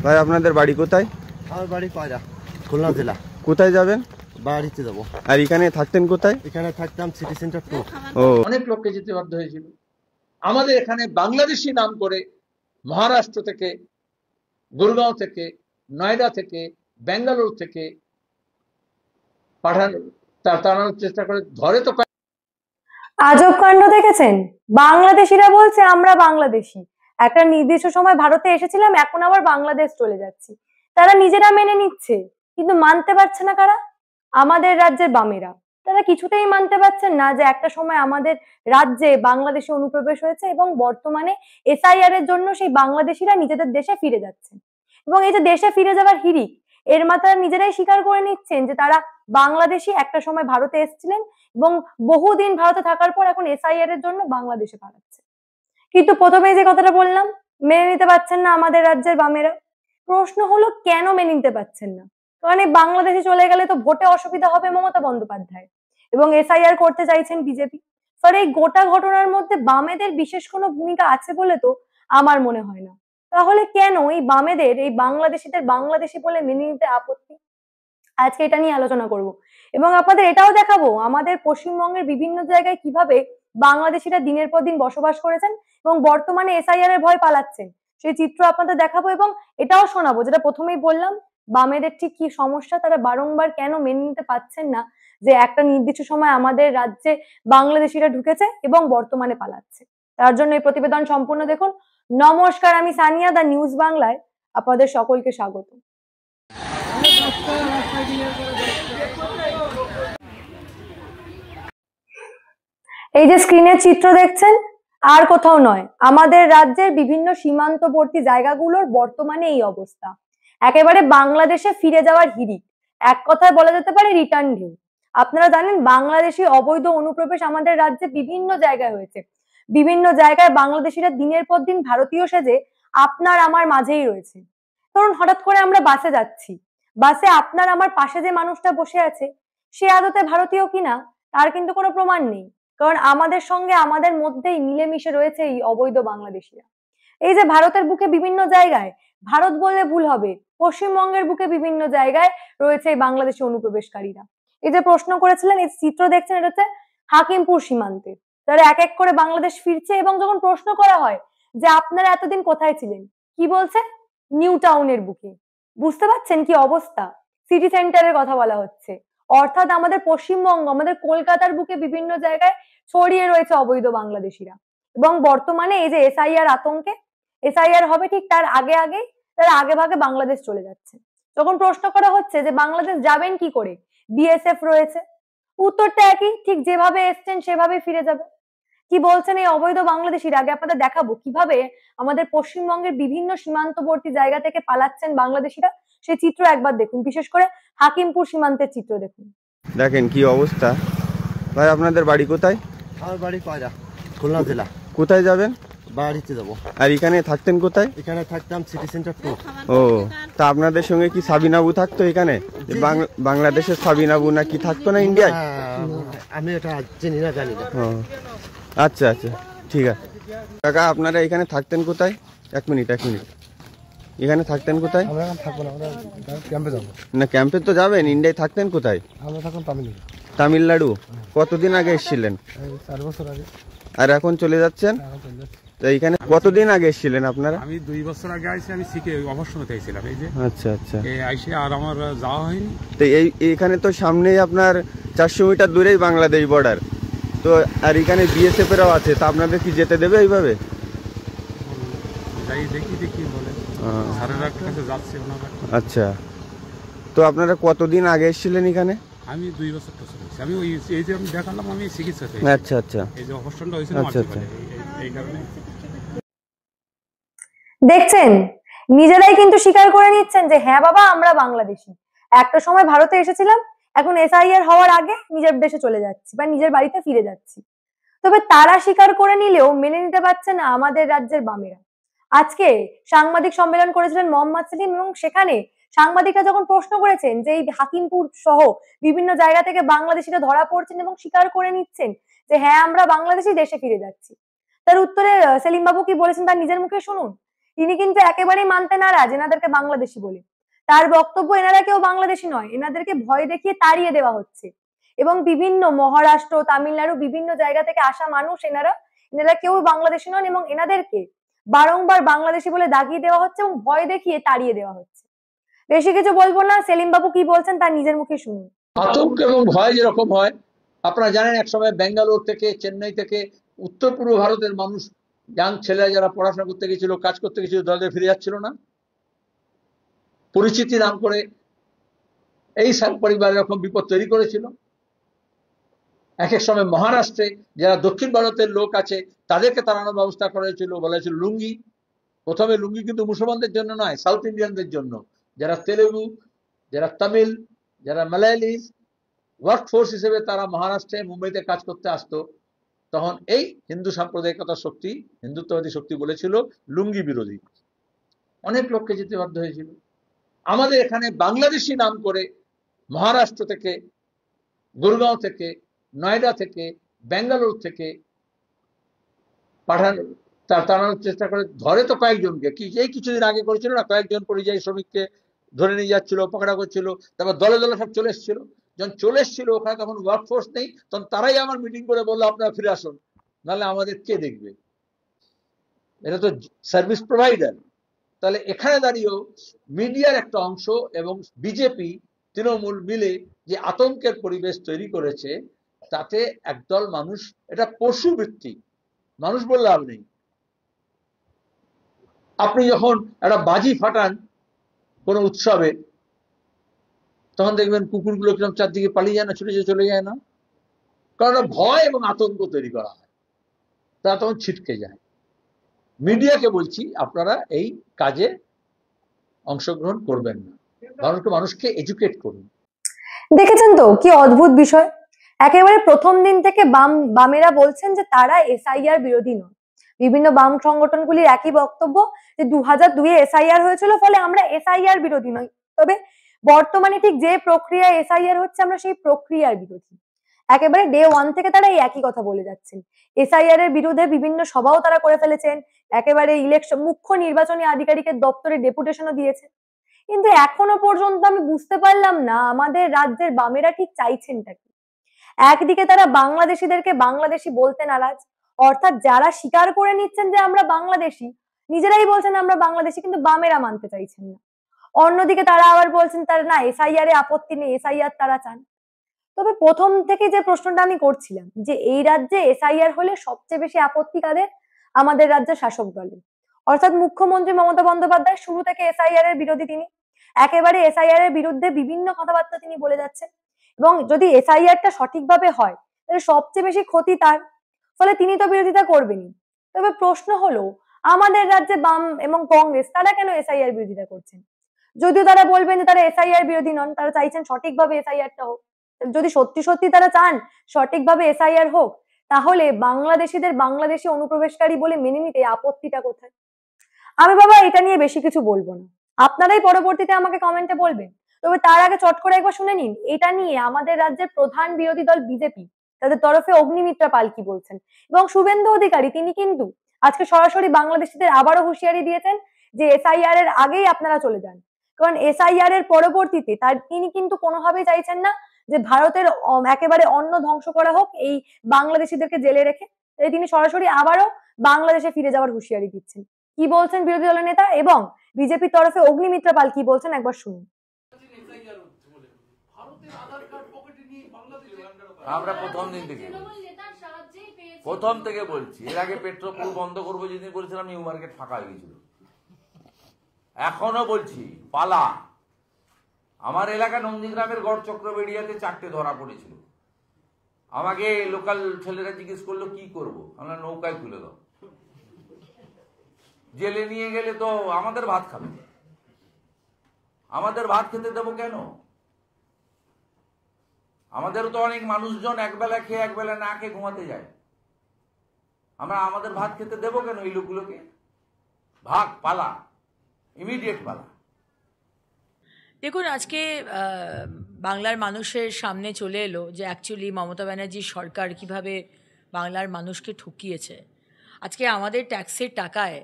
ভাই আপনাদের বাড়ি কোথায়? আমার বাড়ি কয়রা, খুলনা জেলা। কোথায় যাবেন? বাড়িতে যাবো। আর এখানে থাকতেন কোথায়? এখানে থাকতাম সিটি সেন্টার 2। ও, অনেক লোককে যেতে বাধ্য হয়েছিল। আমাদের এখানে বাংলাদেশি নাম করে মহারাষ্ট্র থেকে, গুরগাঁও থেকে, নয়ডা থেকে, বেঙ্গালুরু থেকে তাড়ানোর চেষ্টা করে, ধরে তো। আজব কাণ্ড দেখেছেন? বাংলাদেশিরা বলছে আমরা বাংলাদেশি, একটা নির্দিষ্ট সময় ভারতে এসেছিলাম, এখন আবার বাংলাদেশ চলে যাচ্ছি। তারা নিজেরা মেনে নিচ্ছে, কিন্তু মানতে পারছে না কারা? আমাদের রাজ্যের বামেরা। তারা কিছুতেই মানতে পারছেন না যে একটা সময় আমাদের রাজ্যে বাংলাদেশে অনুপ্রবেশ হয়েছে এবং বর্তমানে এসআইআর এর জন্য সেই বাংলাদেশিরা নিজেদের দেশে ফিরে যাচ্ছেন। এবং এই যে দেশে ফিরে যাওয়ার হিড়িক, এর মাথায় নিজেরাই স্বীকার করে নিচ্ছেন যে তারা বাংলাদেশি, একটা সময় ভারতে এসেছিলেন এবং বহুদিন ভারতে থাকার পর এখন এসআইআর এর জন্য বাংলাদেশে পালাচ্ছে। কিন্তু প্রথমে যে কথাটা বললাম, মেনে নিতে পারছেন না আমাদের রাজ্যের বামেরা। প্রশ্ন হলো কেন মেনে নিতে পারছেন না? কারণ এই বাংলাদেশে চলে গেলে তো ভোটে অসুবিধা হবে মমতা বন্দ্যোপাধ্যায়, এবং এসআইআর করতে চাইছেন বিজেপি। ফলে এই গোটা ঘটনার মধ্যে বামেদের বিশেষ কোনো ভূমিকা আছে বলে তো আমার মনে হয় না। তাহলে কেন এই বামেদের এই বাংলাদেশিদের বাংলাদেশি বলে মেনে নিতে আপত্তি? আজকে এটা নিয়ে আলোচনা করব এবং আপনাদের এটাও দেখাবো আমাদের পশ্চিমবঙ্গের বিভিন্ন জায়গায় কিভাবে বাংলাদেশিরা দিনের পর দিন বসবাস করেছেন এবং বর্তমানে এসআইআর এর ভয় পালাচ্ছেন। সেই চিত্র আপনাদের দেখাবো এবং এটাও শোনাবো, যেটা প্রথমেই বললাম, বামেদের ঠিক কি সমস্যা, তারা বারংবার কেন মেনে নিতে পারছেন না যে একটা নির্দিষ্ট সময় আমাদের রাজ্যে বাংলাদেশিরা ঢুকেছে এবং বর্তমানে পালাচ্ছে। তার জন্য এই প্রতিবেদন সম্পূর্ণ দেখুন। নমস্কার, আমি সানিয়া, দা নিউজ বাংলায় আপনাদের সকলকে স্বাগত। এই যে স্ক্রিনের চিত্র দেখছেন, আর কোথাও নয়, আমাদের রাজ্যের বিভিন্ন সীমান্তবর্তী জায়গাগুলোর বর্তমানে এই অবস্থা। একেবারে বাংলাদেশে ফিরে যাওয়ার হিড়িক, এক কথায় বলা যেতে পারে রিটার্ন ঢেউ। আপনারা জানেন বাংলাদেশি অবৈধ অনুপ্রবেশ আমাদের রাজ্যে বিভিন্ন জায়গায় হয়েছে। বিভিন্ন জায়গায় বাংলাদেশিরা দিনের পর দিন ভারতীয় সেজে আপনার আমার মাঝেই রয়েছে। ধরুন হঠাৎ করে আমরা বাসে যাচ্ছি, বাসে আপনার আমার পাশে যে মানুষটা বসে আছে সে আদতে ভারতীয় কিনা তার কিন্তু কোনো প্রমাণ নেই, কারণ আমাদের সঙ্গে আমাদের মধ্যেই মিলেমিশে রয়েছে এই অবৈধ বাংলাদেশিরা। এই যে ভারতের বুকে বিভিন্ন জায়গায়, ভারত বললে ভুল হবে, পশ্চিমবঙ্গের বুকে বিভিন্ন জায়গায় রয়েছে এই বাংলাদেশি অনুপ্রবেশকারীরা। এই যে প্রশ্ন করেছিলেন, এই চিত্র দেখছেন, এটা হচ্ছে হাকিমপুর সীমান্তে। তারা এক এক করে বাংলাদেশ ফিরছে এবং যখন প্রশ্ন করা হয় যে আপনারা এতদিন কোথায় ছিলেন, কি বলছে? নিউ টাউনের বুকে। বুঝতে পারছেন কি অবস্থা? সিটি সেন্টারের কথা বলা হচ্ছে। অর্থাৎ আমাদের পশ্চিমবঙ্গ, আমাদের কলকাতার বুকে বিভিন্ন জায়গায় ছড়িয়ে রয়েছে অবৈধ বাংলাদেশিরা। এবং বর্তমানে এই যে এসআইআর আতঙ্কে, এসআইআর হবে ঠিক তার আগে আগেই তারা আগে ভাগে বাংলাদেশ চলে যাচ্ছে। যখন প্রশ্ন করা হচ্ছে যে বাংলাদেশ যাবেন কি করে, বিএসএফ রয়েছে, উত্তরটা একই, ঠিক যেভাবে এসছেন সেভাবে ফিরে যাবে। কি বলছেন এই অবৈধ বাংলাদেশিরা? আগে আপনাদের দেখাবো কিভাবে আমাদের পশ্চিমবঙ্গের বিভিন্ন সীমান্তবর্তী জায়গা থেকে পালাচ্ছেন বাংলাদেশিরা। সেই চিত্র একবার দেখুন, বিশেষ করে হাকিমপুর সীমান্তের চিত্র দেখুন। দেখেন কি অবস্থা। ভাই আপনাদের বাড়ি কোথায়? আমার বাড়ি কয়রা, খুলনা জেলা। কোথায় যাবেন? বাড়িতে যাবো। আর এখানে থাকতেন কোথায়? এখানে থাকতাম সিটি সেন্টার 2। ও, তা আপনাদের সঙ্গে কি সাবিনাবু থাকতো এখানে? বাংলাদেশের সাবিনাবু না কি থাকতো না ইন্ডিয়ায়? আমি এটা চিনি না, জানি না। ও আচ্ছা আচ্ছা, ঠিক আছে। কাকা আপনারা এখানে থাকতেন কোথায়? এক মিনিট। এখানে থাকতেন কোথায়? আমরা এখন থাকবো না, আমরা ক্যাম্পে যাবো। না ক্যাম্পে তো যাবেন, ইন্ডিয়ায় থাকতেন কোথায়? আমরা থাকুন তামিলনাড়ু। তামিলনাড়ু। কতদিন আগে এসেছিলেন? 4 বছর আগে। আর এখন চলে যাচ্ছেন? এখন চলে যাচ্ছি। তো এখানে কতদিন আগে এসেছিলেন আপনারা? আমি 2 বছর আগে আইছি, আমি শিখে অবসরতে আইছিলাম। এই যে আচ্ছা আচ্ছা, এই আইসে আর আমার যাওয়া হয়নি। তো এইখানে তো সামনেই আপনার 400 মিটার দূরেই বাংলাদেশ বর্ডার, তো আর এখানে বিএসএফ এরাও আছে, তা আপনাদের কি যেতে দেবে এইভাবে? যাই দেখি বলে স্যারেরা কাছে যাচ্ছে ওনারা। আচ্ছা, তো আপনারা কতদিন আগে এসেছিলেন এখানে? আমি 2 বছর তো চলেছি। আমি ওই এই যে আমি দেখালাম, আমি চিকিৎসা হয়েছি। আচ্ছা আচ্ছা, এই যে অবসরটা হয়েছিল আচ্ছা আচ্ছা, এই কারণে। দেখছেন, নিজেরাই কিন্তু স্বীকার করে নিচ্ছেন যে হ্যাঁ বাবা আমরা বাংলাদেশি, একটা সময় ভারতে এসেছিলাম, এখন এসআইআর হওয়ার আগে নিজের দেশে চলে যাচ্ছি বা নিজের বাড়িতে ফিরে যাচ্ছি। তবে তারা স্বীকার করে নিলেও মেনে নিতে পারছে না আমাদের রাজ্যের বামেরা। আজকে সাংবাদিক সম্মেলন করেছিলেন মোহাম্মদ সেলিম এবং সেখানে সাংবাদিকরা যখন প্রশ্ন করেছেন যে এই হাকিমপুর সহ বিভিন্ন জায়গা থেকে বাংলাদেশিরা ধরা পড়ছেন এবং স্বীকার করে নিচ্ছেন যে হ্যাঁ আমরা বাংলাদেশি, দেশে ফিরে যাচ্ছি, তার উত্তরে সেলিম বাবু কি বলেছেন তার নিজের মুখে শুনুন। তিনি কিন্তু একেবারেই মানতে নারাজ এনাদেরকে বাংলাদেশি বলে। তার বক্তব্য এনারা কেউ বাংলাদেশি নয়, এনাদেরকে ভয় দেখিয়ে তাড়িয়ে দেওয়া হচ্ছে। এবং বিভিন্ন মহারাষ্ট্র, তামিলনাড়ু বিভিন্ন জায়গা থেকে আসা মানুষ এনারা কেউ বাংলাদেশি নন এবং এনাদেরকে বারংবার বাংলাদেশি বলে দাগিয়ে দেওয়া হচ্ছে এবং ভয় দেখিয়ে তাড়িয়ে দেওয়া হচ্ছে। বেশি কিছু বলবো না, সেলিম বাবু কি বলছেন তার নিজের মুখে শুনুন। আতঙ্ক এবং ভয় যেরকম হয়, আপনারা জানেন একসময় ব্যাঙ্গালোর থেকে, চেন্নাই থেকে উত্তর পূর্ব ভারতের মানুষ, ইয়াং ছেলেরা যারা পড়াশোনা করতে গেছিল, কাজ করতে গেছিল, দলে ফিরে যাচ্ছিল না, পরিচিতি নাম করে এই পরিবার এরকম বিপদ তৈরি করেছিল। এক এক সময় মহারাষ্ট্রে যারা দক্ষিণ ভারতের লোক আছে তাদেরকে তাড়ানোর ব্যবস্থা করা হয়েছিল, বলা হয়েছিল লুঙ্গি। প্রথমে লুঙ্গি কিন্তু মুসলমানদের জন্য নয়, সাউথ ইন্ডিয়ানদের জন্য, যারা তেলেগু, যারা তামিল, যারা মালায়ালিজ ওয়ার্ক ফোর্স হিসেবে তারা মহারাষ্ট্রে, মুম্বাইতে কাজ করতে আসতো। তখন এই হিন্দু সাম্প্রদায়িকতা শক্তি, হিন্দুত্ববাদী শক্তি বলেছিল লুঙ্গি বিরোধী, অনেক লোককে যেতে বাধ্য হয়েছিল। আমাদের এখানে বাংলাদেশি নাম করে মহারাষ্ট্র থেকে, গুরগাঁও থেকে, নয়ডা থেকে, বেঙ্গালুরু থেকে তাড়ানোর চেষ্টা করে, ধরে তো কয়েকজনকে, এই কিছুদিন আগে করেছিল না, কয়েকজন পরিযায়ী শ্রমিককে ধরে নিয়ে যাচ্ছিল, পকড়া করছিল, তারপর দলে দলে সব চলে এসেছিল। যখন চলে এসেছিল ওখানে তখন ওয়ার্ক ফোর্স নেই, তখন তারাই আমার মিটিং করে বললো আপনারা ফিরে আসুন, নাহলে আমাদের কে দেখবে, এটা তো সার্ভিস প্রোভাইডার। তাহলে এখানে দাঁড়িয়েও মিডিয়ার একটা অংশ এবং বিজেপি, তৃণমূল মিলে যে আতঙ্কের পরিবেশ তৈরি করেছে, তাতে একদল মানুষ, এটা পশুবৃত্তি, মানুষ বললে লাভ নেই। আপনি যখন একটা বাজি ফাটান কোনো উৎসবে, তখন দেখবেন কুকুরগুলো কিরকম চারদিকে পালিয়ে যায় না, ছুটে চলে যায় না, কারণ ভয় এবং আতঙ্ক তৈরি করা হয়, তারা তখন ছিটকে যায়। মিডিয়াকে বলছি আপনারা এই কাজে অংশগ্রহণ করবেন না, মানুষকে এডুকেট করুন। দেখেছেন তো কি অদ্ভুত বিষয়, একেবারে প্রথম দিন থেকে বামেরা বলছেন যে তারা এসআইআর বিরোধী নয়। বিভিন্ন বাম সংগঠনগুলির একই বক্তব্য যে 2002-এ এসআইআর হয়েছিল, ফলে আমরা এসআইআর বিরোধী নই, তবে বর্তমানে ঠিক যে প্রক্রিয়া এসআইআর হচ্ছে আমরা সেই প্রক্রিয়ার বিরোধী। একেবারে ডে 1 থেকে তারা এই একই কথা বলে যাচ্ছেন। এসআইআর এর বিরুদ্ধে বিভিন্ন সভাও তারা করে ফেলেছেন, একেবারে মুখ্য নির্বাচনী আধিকারিকের দপ্তরে ডেপুটেশনও দিয়েছে। কিন্তু এখনো পর্যন্ত আমি বুঝতে পারলাম না আমাদের রাজ্যের বামেরা ঠিক চাইছেনটা কি। একদিকে তারা বাংলাদেশিদেরকে বাংলাদেশি বলতে নারাজ, অর্থাৎ যারা স্বীকার করে নিচ্ছেন যে আমরা বাংলাদেশি, নিজেরাই বলছেন আমরা বাংলাদেশি, কিন্তু বামেরা মানতে চাইছেন না। অন্যদিকে তারা আবার বলছেন তারা না, এসআইআর এ আপত্তি নেই, এসআইআর তারা চান। তবে প্রথম থেকে যে প্রশ্নটা আমি করছিলাম যে এই রাজ্যে এসআইআর হলে সবচেয়ে বেশি আপত্তি কাদের? আমাদের রাজ্যের শাসক দলের, অর্থাৎ মুখ্যমন্ত্রী মমতা বন্দ্যোপাধ্যায় শুরু থেকে এসআইআর এর বিরোধী। তিনি একেবারে এসআইআর এর বিরুদ্ধে বিভিন্ন কথাবার্তা তিনি বলে যাচ্ছেন, এবং যদি এসআইআরটা সঠিকভাবে হয় তাহলে সবচেয়ে বেশি ক্ষতি তার, ফলে তিনি তো বিরোধিতা করবেনই। তবে প্রশ্ন হলো আমাদের রাজ্যে বাম এবং কংগ্রেস তারা কেন এসআইআর বিরোধিতা করছেন? যদিও তারা বলবেন যে তারা এসআইআর বিরোধী নন, তারা চাইছেন সঠিকভাবে এসআইআরটা হোক। যদি সত্যি সত্যি তারা চান সঠিকভাবে এসআইআর হোক, তাহলে বাংলাদেশিদের বাংলাদেশি অনুপ্রবেশকারী বলে মেনে নিতে আপত্তিটা কোথায়? আমি বাবা এটা নিয়ে বেশি কিছু বলবো না, আপনারাই পরবর্তীতে আমাকে কমেন্টে বলবেন। তবে তার আগে চট করে একবার শুনে নিন এটা নিয়ে আমাদের রাজ্যের প্রধান বিরোধী দল বিজেপি, তাদের তরফে অগ্নিমিত্রা পাল কি বলছেন। এবং শুভেন্দু অধিকারী তিনি কিন্তু আজকে সরাসরি বাংলাদেশিদের আবারও হুঁশিয়ারি দিয়েছেন যে এসআইআর এর আগেই আপনারা চলে যান, কারণ এসআইআর এর পরবর্তীতে তিনি কিন্তু কোনোভাবেই চাইছেন না যে ভারতের একেবারে অন্ন ধ্বংস করা হোক এই বাংলাদেশিদেরকে জেলে রেখে। তাই তিনি সরাসরি আবারও বাংলাদেশে ফিরে যাওয়ার হুঁশিয়ারি দিচ্ছেন। কি বলছেন বিরোধী দলের নেতা এবং বিজেপির তরফে অগ্নিমিত্রা পাল কি বলছেন একবার শুনুন। আমরা প্রথম থেকে বলছি, এর আগে পেট্রোল বন্ধ করবো যেদিন বলছিলাম নিউ মার্কেট ফাঁকা হয়ে গেছিল, এখনো বলছি পালা। আমার এলাকা নন্দীগ্রামের গড় চক্রবেড়িয়াতে 4টে ধরা পড়েছিল, আমাকে লোকাল ছেলেরা জিজ্ঞেস করলো কি করব, আমরা নৌকায় তুলে দাও, জেলে নিয়ে গেলে তো আমাদের ভাত খাবে, আমাদের ভাত খেতে দেবো কেন? আমাদেরও তো অনেক মানুষজন একবেলা খেয়ে একবেলা না খেয়ে ঘুমাতে যায়, আমরা আমাদের ভাত খেতে দেবো কেন এই লোকগুলোকে? ভাগ, পালা, ইমিডিয়েট পালা। দেখুন আজকে বাংলার মানুষের সামনে চলে এলো যে অ্যাকচুয়ালি মমতা ব্যানার্জির সরকার কিভাবে বাংলার মানুষকে ঠকিয়েছে। আজকে আমাদের ট্যাক্সের টাকায়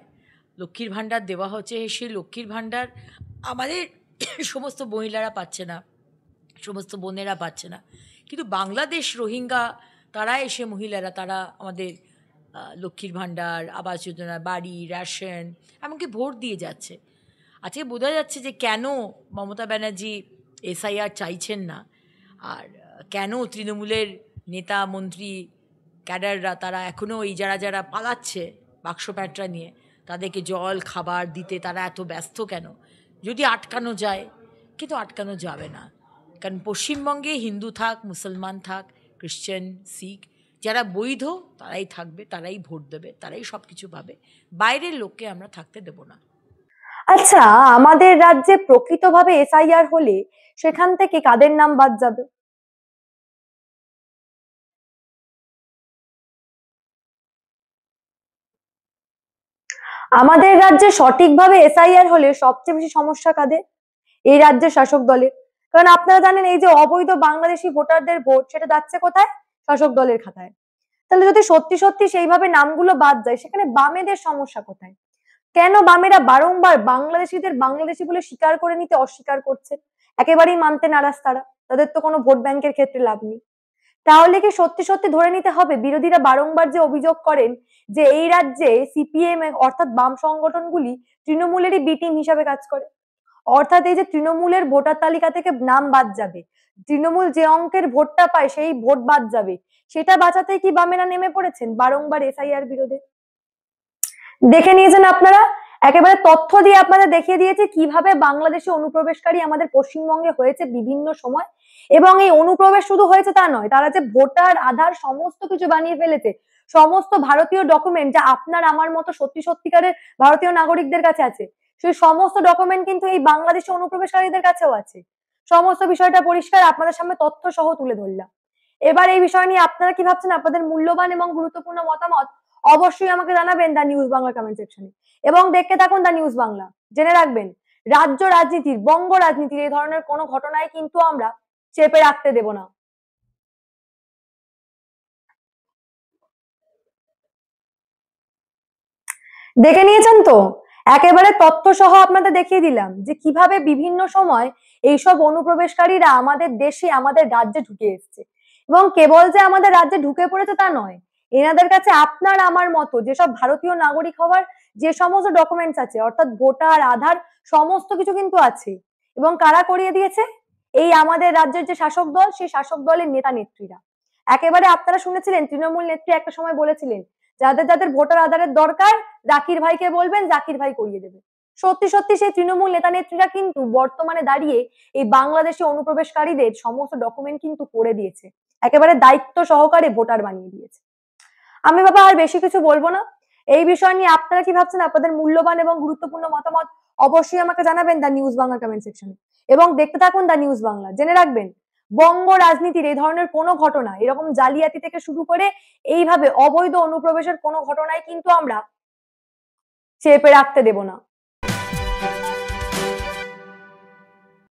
লক্ষ্মীর ভাণ্ডার দেওয়া হচ্ছে, সেই লক্ষ্মীর ভাণ্ডার আমাদের সমস্ত মহিলারা পাচ্ছে না, সমস্ত বোনেরা পাচ্ছে না। কিন্তু বাংলাদেশ রোহিঙ্গা তারা এসে মহিলারা তারা আমাদের লক্ষ্মীর ভাণ্ডার, আবাস যোজনা, বাড়ি, রেশন, এমনকি ভোট দিয়ে যাচ্ছে। আজকে বোঝা যাচ্ছে যে কেন মমতা ব্যানার্জি এসআইআর চাইছেন না, আর কেন তৃণমূলের নেতা মন্ত্রী ক্যাডাররা তারা এখনও এই যারা যারা পালাচ্ছে বাক্স প্যাঁটরা নিয়ে তাদেরকে জল খাবার দিতে তারা এত ব্যস্ত কেন? যদি আটকানো যায়, কিন্তু আটকানো যাবে না। কারণ পশ্চিমবঙ্গে হিন্দু থাক, মুসলমান থাক, খ্রিশ্চান, শিখ, যারা বৈধ তারাই থাকবে, তারাই ভোট দেবে, তারাই সব কিছু পাবে। বাইরের লোককে আমরা থাকতে দেব না। আচ্ছা, আমাদের রাজ্যে প্রকৃতভাবে এসআইআর হলে সেখান থেকে কাদের নাম বাদ যাবে? আমাদের রাজ্যে সঠিকভাবে এসআইআর হলে সবচেয়ে বেশি সমস্যা কাদের? এই রাজ্যের শাসক দলের। কারণ আপনারা জানেন এই যে অবৈধ বাংলাদেশি ভোটারদের ভোট, সেটা যাচ্ছে কোথায়? শাসক দলের খাতায়। তাহলে যদি সত্যি সত্যি সেইভাবে নামগুলো বাদ যায়, সেখানে বামেদের সমস্যা কোথায়? কেন বামেরা বারংবার বাংলাদেশিদের বাংলাদেশি বলে স্বীকার করে নিতে অস্বীকার করছে? একেবারেই মানতে নারাজ তারা, তাদের তো কোনো ভোট ব্যাংকের ক্ষেত্রে লাভ নেই। তাহলে কি সত্যি সত্যি ধরে নিতে হবে বিরোধীরা বারংবার যে অভিযোগ করেন যে এই রাজ্যে সিপিএম অর্থাৎ বাম সংগঠনগুলি তৃণমূলেরই বি টিম হিসাবে কাজ করে? অর্থাৎ এই যে তৃণমূলের ভোটার তালিকা থেকে নাম বাদ যাবে, তৃণমূল যে অঙ্কের ভোটটা পায় সেই ভোট বাদ যাবে, সেটা বাঁচাতে কি বামেরা নেমে পড়েছেন বারংবার এসআইআর বিরোধে? দেখে নিয়েছেন আপনারা, একেবারে তথ্য দিয়ে আপনাদের দেখিয়ে দিয়েছে কিভাবে বাংলাদেশে অনুপ্রবেশকারী আমাদের পশ্চিমবঙ্গে হয়েছে বিভিন্ন সময়। এবং এই অনুপ্রবেশ শুধু হয়েছে তা নয়, তারা যে ভোটার আধার সমস্ত কিছু বানিয়ে ফেলেছে, সমস্ত ভারতীয় ডকুমেন্ট যা আপনার আমার মতো সত্যি সত্যিকারের ভারতীয় নাগরিকদের কাছে আছে, সেই সমস্ত ডকুমেন্ট কিন্তু এই বাংলাদেশি অনুপ্রবেশকারীদের কাছেও আছে। সমস্ত বিষয়টা পরিষ্কার আপনাদের সামনে তথ্য সহ তুলে ধরলাম। এবার এই বিষয় নিয়ে আপনারা কি ভাবছেন? আপনাদের মূল্যবান এবং গুরুত্বপূর্ণ মতামত অবশ্যই আমাকে জানাবেন দ্য নিউজ বাংলা কমেন্ট সেকশনে, এবং দেখতে থাকুন দ্য নিউজ বাংলা। জেনে রাখবেন, রাজ্য রাজনীতির, বঙ্গ রাজনীতির এই ধরনের কোনো ঘটনায় কিন্তু আমরা চেপে রাখতে দেব না। দেখে নিয়েছেন তো, একেবারে তথ্য সহ আপনাদের দেখিয়ে দিলাম যে কিভাবে বিভিন্ন সময় এইসব অনুপ্রবেশকারীরা আমাদের দেশে, আমাদের রাজ্যে ঢুকে এসছে। এবং কেবল যে আমাদের রাজ্যে ঢুকে পড়েছে তা নয়, এনাদের কাছে আপনার আমার মতো যেসব ভারতীয় নাগরিক হওয়ার যে সমস্ত ডকুমেন্টস আছে, অর্থাৎ ভোটার, আধার, সমস্ত কিছু কিন্তু আছে। এবং কারা করিয়ে দিয়েছে? এই আমাদের রাজ্যের যে শাসক দল, সেই শাসক দলের নেতা নেত্রীরা। একেবারে আপনারা শুনেছিলেন তৃণমূল নেত্রী একটা সময় বলেছিলেন, যাদের যাদের ভোটার আধারের দরকার জাকির ভাইকে বলবেন, জাকির ভাই করিয়ে দেবে। সত্যি সত্যি সেই তৃণমূল নেতা নেত্রীরা কিন্তু বর্তমানে দাঁড়িয়ে এই বাংলাদেশি অনুপ্রবেশকারীদের সমস্ত ডকুমেন্ট কিন্তু করে দিয়েছে, একেবারে দায়িত্ব সহকারে ভোটার বানিয়ে দিয়েছে। আমি বাবা আর বেশি কিছু বলবো না। এই বিষয় নিয়ে আপনারা কি ভাবছেন? আপনাদের মূল্যবান এবং গুরুত্বপূর্ণ মতামত অবশ্যই আমাকে জানাবেন দ্য নিউজ বাংলা কমেন্ট সেকশনে, এবং দেখতে থাকুন দ্য নিউজ বাংলা। জেনে রাখবেন, বঙ্গ রাজনীতির এই ধরনের কোনো ঘটনা, এরকম জালিয়াতি থেকে শুরু করে এইভাবে অবৈধ অনুপ্রবেশের কোনো ঘটনায় কিন্তু আমরা চেপে রাখতে দেব না।